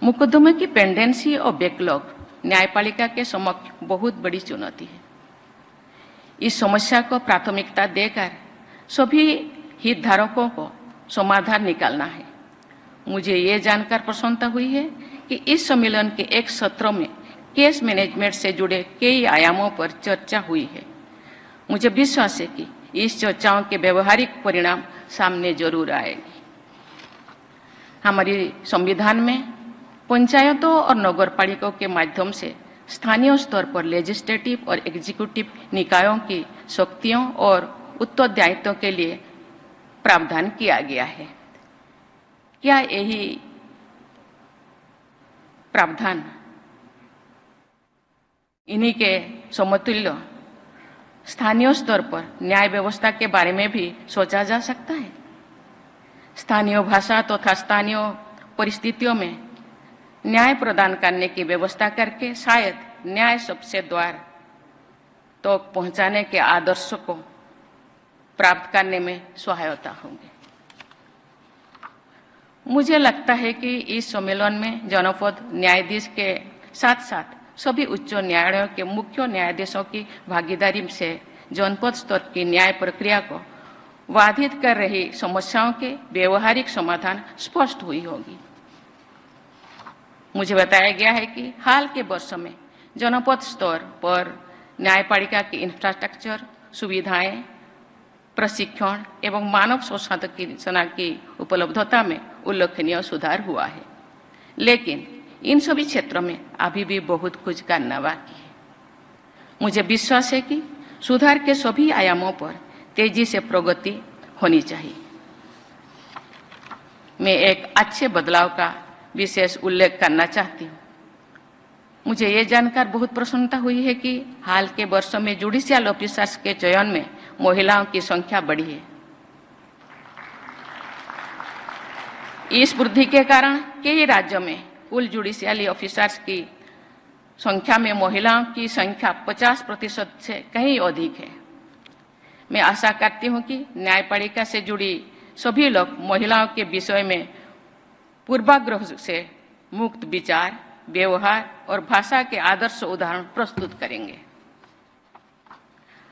मुकदमे की पेंडेंसी और बैकलॉग न्यायपालिका के समक्ष बहुत बड़ी चुनौती है। इस समस्या को प्राथमिकता देकर सभी हितधारकों को समाधान निकालना है। मुझे ये जानकर प्रसन्नता हुई है कि इस सम्मेलन के एक सत्र में केस मैनेजमेंट से जुड़े कई आयामों पर चर्चा हुई है। मुझे विश्वास है कि इस चर्चाओं के व्यवहारिक परिणाम सामने जरूर आएंगे। हमारे संविधान में पंचायतों और नगरपालिकाओं के माध्यम से स्थानीय स्तर पर लेजिस्लेटिव और एग्जीक्यूटिव निकायों की शक्तियों और उत्तरदायित्वों के लिए प्रावधान किया गया है। क्या यही प्रावधान इन्हीं के समतुल्य स्थानीय स्तर पर न्याय व्यवस्था के बारे में भी सोचा जा सकता है? स्थानीय भाषा तथा स्थानीय परिस्थितियों में न्याय प्रदान करने की व्यवस्था करके शायद न्याय सबसे द्वार तो पहुंचाने के आदर्श को प्राप्त करने में सहायता होगी। मुझे लगता है कि इस सम्मेलन में जनपद न्यायाधीश के साथ साथ सभी उच्च न्यायालयों के मुख्य न्यायाधीशों की भागीदारी से जनपद स्तर की न्याय प्रक्रिया को बाधित कर रही समस्याओं के व्यवहारिक समाधान स्पष्ट हुई होगी। मुझे बताया गया है कि हाल के वर्षों में जनपद स्तर पर न्यायपालिका की इंफ्रास्ट्रक्चर, सुविधाएं, प्रशिक्षण एवं मानव संसाधन की उपलब्धता में उल्लेखनीय सुधार हुआ है, लेकिन इन सभी क्षेत्रों में अभी भी बहुत कुछ करना बाकी है। मुझे विश्वास है कि सुधार के सभी आयामों पर तेजी से प्रगति होनी चाहिए। मैं एक अच्छे बदलाव का विशेष उल्लेख करना चाहती हूँ। मुझे ये जानकर बहुत प्रसन्नता हुई है कि हाल के वर्षों में जुडिशियल ऑफिसर्स के चयन में महिलाओं की संख्या बढ़ी है। इस वृद्धि के कारण कई राज्यों में कुल जुडिशियल ऑफिसर्स की संख्या में महिलाओं की संख्या 50% से कहीं अधिक है। मैं आशा करती हूँ कि न्यायपालिका से जुड़ी सभी लोग महिलाओं के विषय में पूर्वाग्रह से मुक्त विचार, व्यवहार और भाषा के आदर्श उदाहरण प्रस्तुत करेंगे।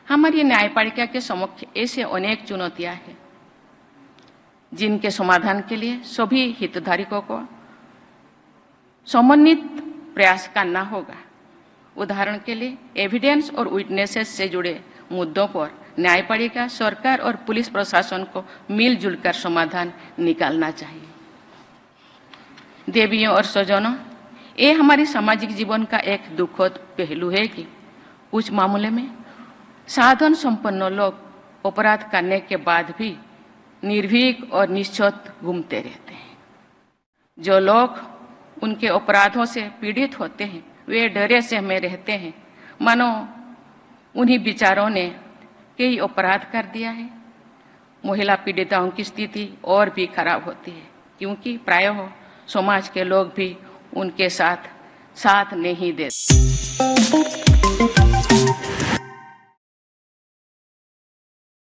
हमारी न्यायपालिका के समक्ष ऐसे अनेक चुनौतियां हैं जिनके समाधान के लिए सभी हितधारकों को समन्वित प्रयास करना होगा। उदाहरण के लिए एविडेंस और विटनेसेस से जुड़े मुद्दों पर न्यायपालिका, सरकार और पुलिस प्रशासन को मिलजुल कर समाधान निकालना चाहिए। देवियों और स्वजनों, ये हमारे सामाजिक जीवन का एक दुखद पहलू है कि कुछ मामले में साधन संपन्न लोग अपराध करने के बाद भी निर्भीक और निश्चत घूमते रहते हैं। जो लोग उनके अपराधों से पीड़ित होते हैं वे डरे से हमें रहते हैं मानो उन्हीं विचारों ने कई अपराध कर दिया है। महिला पीड़िताओं की स्थिति और भी खराब होती है क्योंकि प्रायः समाज के लोग भी उनके साथ नहीं देते।